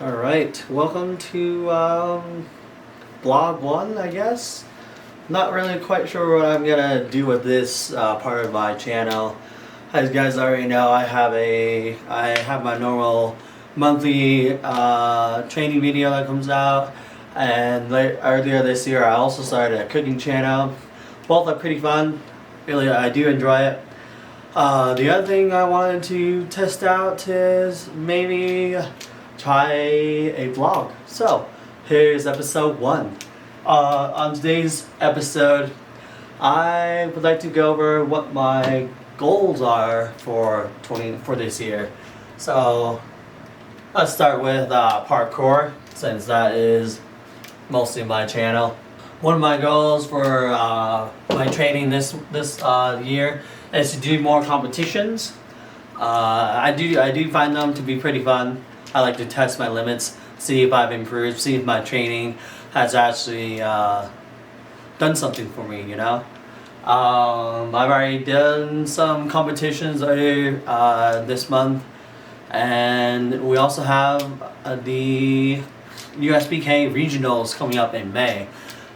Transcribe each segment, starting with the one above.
Alright, welcome to Blog 1, I guess. Not really quite sure what I'm gonna do with this part of my channel. As you guys already know, I have my normal monthly training video that comes out, and earlier this year I also started a cooking channel. Both are pretty fun. Really, I do enjoy it. The other thing I wanted to test out is maybe try a vlog. So here's episode 1. On today's episode, I would like to go over what my goals are for this year. So let's start with parkour, since that is mostly my channel. One of my goals for my training this year is to do more competitions. I do find them to be pretty fun. I like to test my limits, see if I've improved, see if my training has actually done something for me, you know? I've already done some competitions this month, and we also have the USBK regionals coming up in May.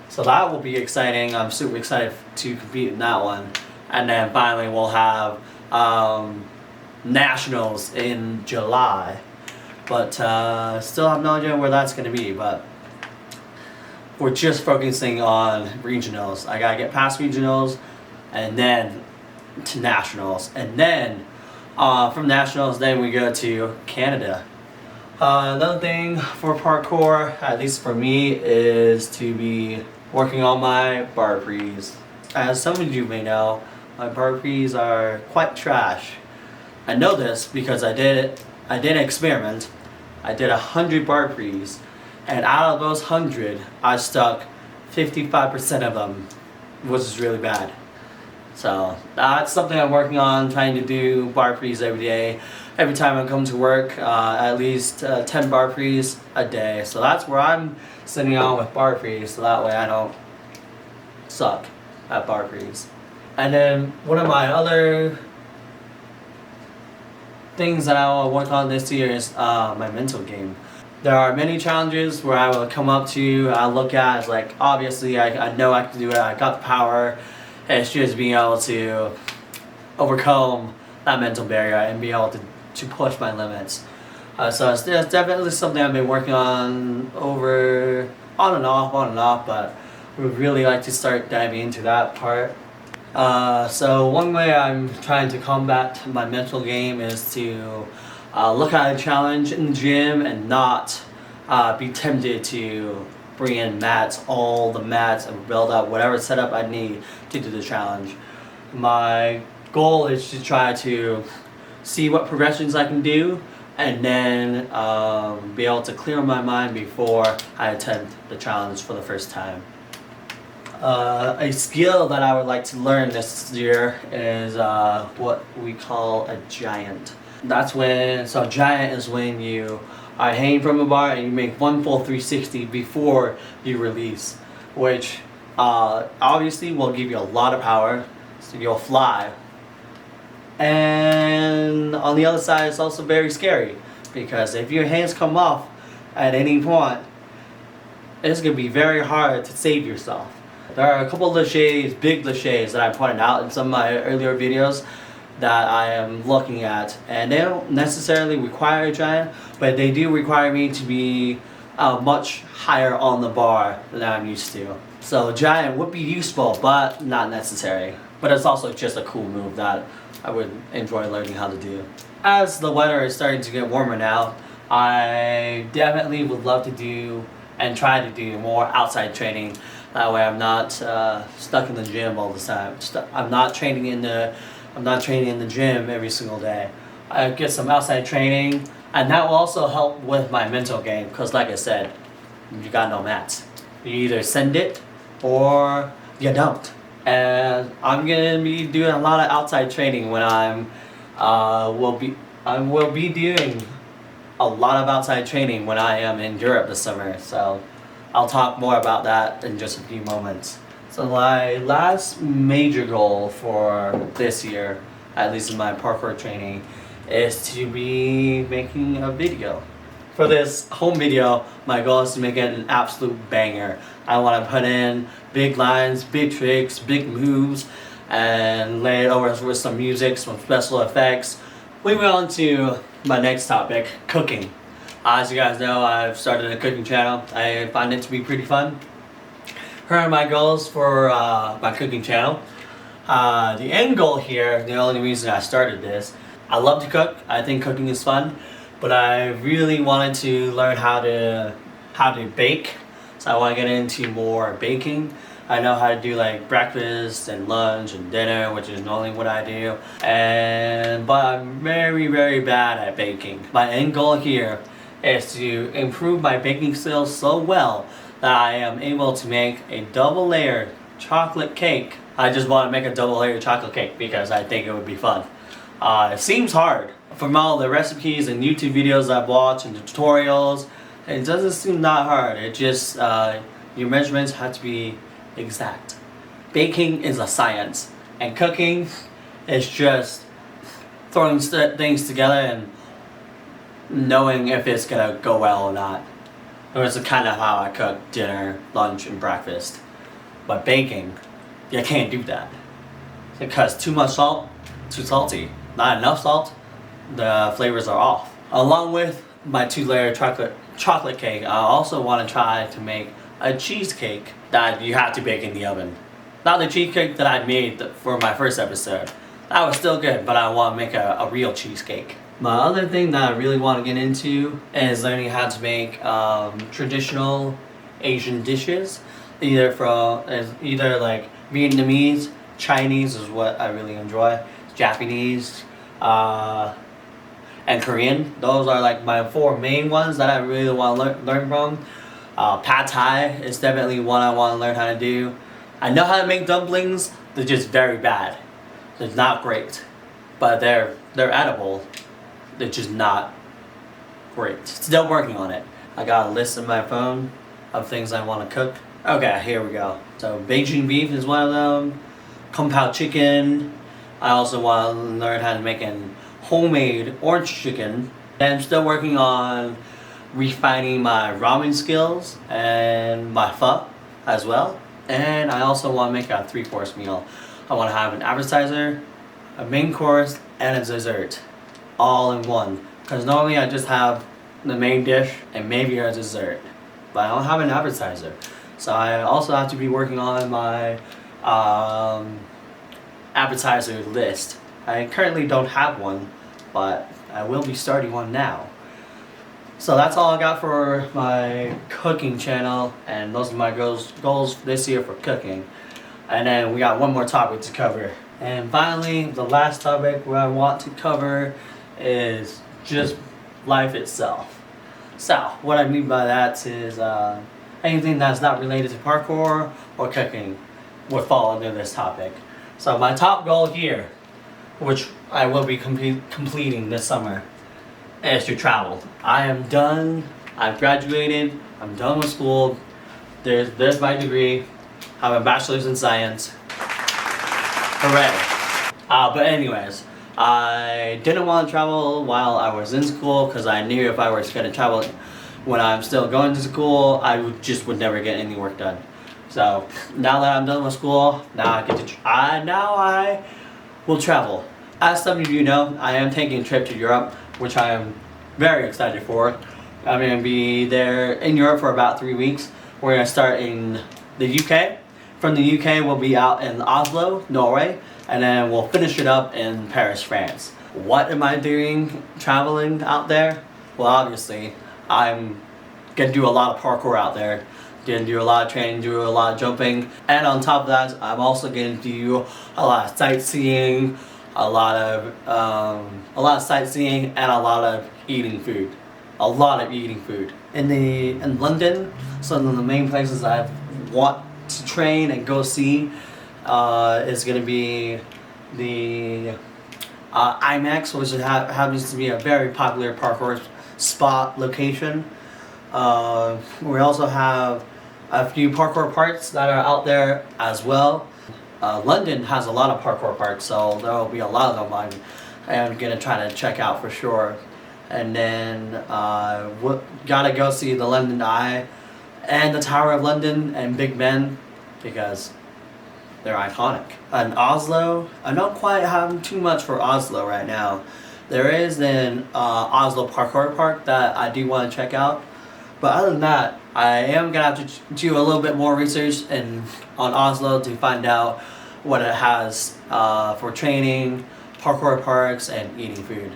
So that will be exciting. I'm super excited to compete in that one. And then finally we'll have nationals in July. But still have no idea where that's going to be, but we're just focusing on regionals. I gotta get past regionals and then to nationals, and then from nationals then we go to Canada. Another thing for parkour, at least for me, is to be working on my bar prees. As some of you may know, my bar prees are quite trash. I know this because I did an experiment. I did 100 bar prees, and out of those 100, I stuck 55% of them, which is really bad. So that's something I'm working on, trying to do bar prees every day. Every time I come to work, at least 10 bar prees a day. So that's where I'm sitting on with bar prees, so that way I don't suck at bar prees. And then one of my other things that I will work on this year is my mental game. There are many challenges where I will come up to, I look at as like, obviously I know I can do it, I got the power. It's just being able to overcome that mental barrier and be able to push my limits. So it's definitely something I've been working on on and off, but we would really like to start diving into that part. So one way I'm trying to combat my mental game is to look at a challenge in the gym and not be tempted to bring in mats, all the mats, and build up whatever setup I need to do the challenge. My goal is to try to see what progressions I can do, and then be able to clear my mind before I attempt the challenge for the first time. A skill that I would like to learn this year is what we call a giant. So giant is when you are hanging from a bar and you make one full 360 before you release, which obviously will give you a lot of power, so you'll fly. And on the other side, it's also very scary, because if your hands come off at any point, it's going to be very hard to save yourself. There are a couple of cliches, big cliches, that I pointed out in some of my earlier videos that I am looking at, and they don't necessarily require a giant, but they do require me to be much higher on the bar than I'm used to. So a giant would be useful, but not necessary. But it's also just a cool move that I would enjoy learning how to do. As the weather is starting to get warmer now, I definitely would love to do and try to do more outside training. That way I'm not stuck in the gym all the time. I'm not training in the gym every single day. I get some outside training, and that will also help with my mental game, because like I said, you got no mats. You either send it or you don't. And I'm gonna be doing a lot of outside training when I will be doing a lot of outside training when I am in Europe this summer. So I'll talk more about that in just a few moments. So my last major goal for this year, at least in my parkour training, is to be making a video. For this home video, my goal is to make it an absolute banger. I want to put in big lines, big tricks, big moves, and lay it over with some music, some special effects. We move on to my next topic, cooking. As you guys know, I've started a cooking channel. I find it to be pretty fun. Here are my goals for my cooking channel. The end goal here, the only reason I started this, I love to cook. I think cooking is fun, but I really wanted to learn how to bake. So I want to get into more baking. I know how to do like breakfast and lunch and dinner, which is normally what I do. But I'm very, very bad at baking. My end goal here is to improve my baking skills so well that I am able to make a double layered chocolate cake. I just want to make a double layered chocolate cake because I think it would be fun. It seems hard. From all the recipes and YouTube videos I've watched and the tutorials, it doesn't seem that hard. It just, your measurements have to be exact. Baking is a science, and cooking is just throwing things together and knowing if it's gonna go well or not. That's kind of how I cook dinner, lunch, and breakfast. But baking, you can't do that because too much salt, too salty. Not enough salt, the flavors are off. Along with my 2-layer chocolate cake, I also want to try to make a cheesecake that you have to bake in the oven. Not the cheesecake that I made for my first episode. That was still good, but I want to make a real cheesecake. My other thing that I really want to get into is learning how to make traditional Asian dishes, either like Vietnamese, Chinese is what I really enjoy, Japanese, and Korean. Those are like my 4 main ones that I really want to learn from. Pad Thai is definitely one I want to learn how to do. I know how to make dumplings. They're just very bad. They're not great, but they're edible. They're just not great. Still working on it. I got a list on my phone of things I want to cook. Okay, here we go. So Beijing beef is one of them. Kung Pao chicken. I also want to learn how to make an homemade orange chicken. And I'm still working on refining my ramen skills and my pho as well. And I also want to make a 3-course meal. I want to have an appetizer, a main course, and a dessert all in one. Because normally I just have the main dish and maybe a dessert. But I don't have an appetizer. So I also have to be working on my appetizer list. I currently don't have one, but I will be starting one now. So that's all I got for my cooking channel, and those are my goals this year for cooking. And then we got one more topic to cover. And finally, the last topic where I want to cover is just life itself. So what I mean by that is anything that's not related to parkour or cooking would fall under this topic. So my top goal here, which I will be completing this summer, is to travel. I am done. I've graduated. I'm done with school. There's my degree. I have a bachelor's in science. Hooray. But anyways, I didn't want to travel while I was in school because I knew if I was going to travel when I'm still going to school, I would never get any work done. So now that I'm done with school, now I will travel. As some of you know, I am taking a trip to Europe, which I am very excited for. I'm going to be there in Europe for about 3 weeks. We're going to start in the UK. From the UK, we'll be out in Oslo, Norway, and then we'll finish it up in Paris, France. What am I doing traveling out there? Well, obviously, I'm going to do a lot of parkour out there. Gonna do a lot of training, do a lot of jumping, and on top of that, I'm also gonna do a lot of sightseeing, a lot of sightseeing, and a lot of eating food. In London, some of the main places I want to train and go see is gonna be the IMAX, which happens to be a very popular parkour spot location. We also have a few parkour parks that are out there as well. London has a lot of parkour parks, so there will be a lot of them I'm gonna try to check out for sure. and then gotta go see the London Eye and the Tower of London and Big Ben because they're iconic. And Oslo, I don't quite have too much for Oslo right now. There is an Oslo Parkour Park that I do want to check out. But other than that, I am going to have to do a little bit more research on Oslo to find out what it has for training, parkour parks, and eating food.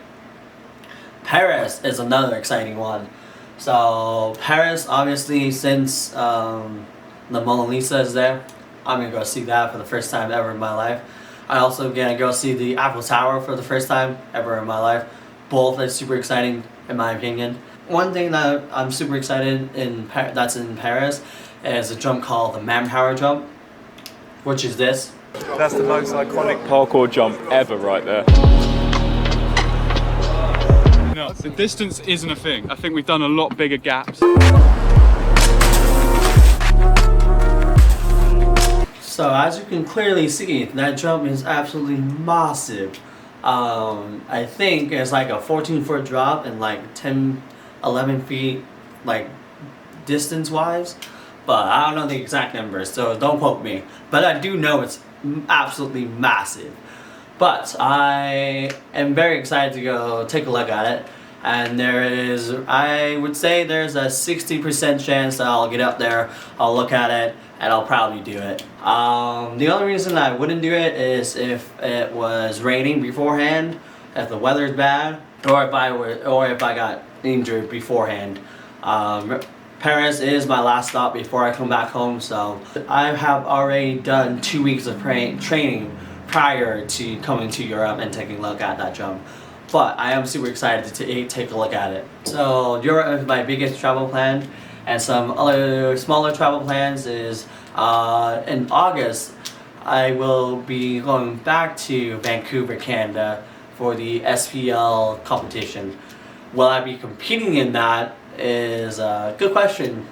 Paris is another exciting one. So Paris, obviously, since the Mona Lisa is there, I'm going to go see that for the first time ever in my life. I also going to go see the Eiffel Tower for the first time ever in my life. Both are super exciting in my opinion. One thing that I'm super excited that's in Paris is a jump called the Manpower jump, which is this. That's the most iconic parkour jump ever right there. No, the distance isn't a thing. I think we've done a lot bigger gaps. So as you can clearly see, that jump is absolutely massive. I think it's like a 14-foot drop and like 11 feet like distance wise, but I don't know the exact numbers, so don't quote me. But I do know it's absolutely massive. But I am very excited to go take a look at it. And I would say there's a 60% chance that I'll get up there, I'll look at it, and I'll probably do it. The only reason I wouldn't do it is if it was raining beforehand, if the weather's bad, or if I got injured beforehand. Paris is my last stop before I come back home, so I have already done 2 weeks of training prior to coming to Europe and taking a look at that jump. But I am super excited to take a look at it. So Europe is my biggest travel plan, and some other smaller travel plans is in August I will be going back to Vancouver, Canada for the SPL competition. Will I be competing in that is a good question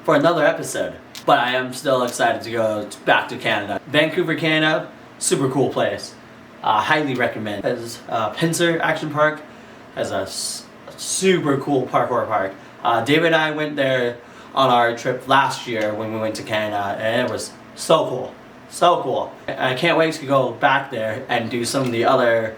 for another episode. But I am still excited to go back to Canada. Vancouver, Canada, super cool place. Highly recommend. As Pincer Action Park has a super cool parkour park. David and I went there on our trip last year when we went to Canada, and it was so cool. So cool. I can't wait to go back there and do some of the other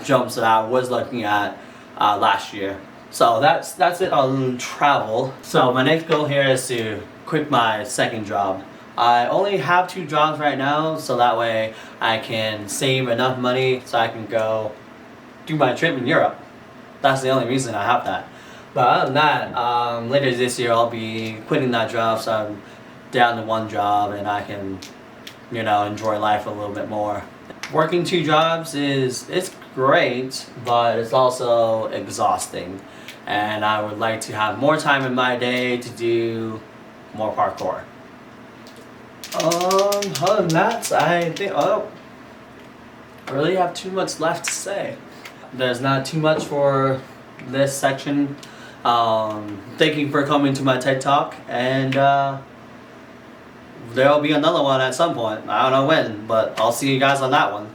jumps that I was looking at last year. So that's it on travel. So my next goal here is to quit my second job. I only have 2 jobs right now, so that way I can save enough money so I can go do my trip in Europe. That's the only reason I have that. But other than that, later this year I'll be quitting that job, so I'm down to 1 job and I can, enjoy life a little bit more. Working 2 jobs it's great, but it's also exhausting. And I would like to have more time in my day to do more parkour. Other than that, I think, I really have too much left to say. There's not too much for this section. Thank you for coming to my TED Talk, and there'll be another one at some point. I don't know when, but I'll see you guys on that one.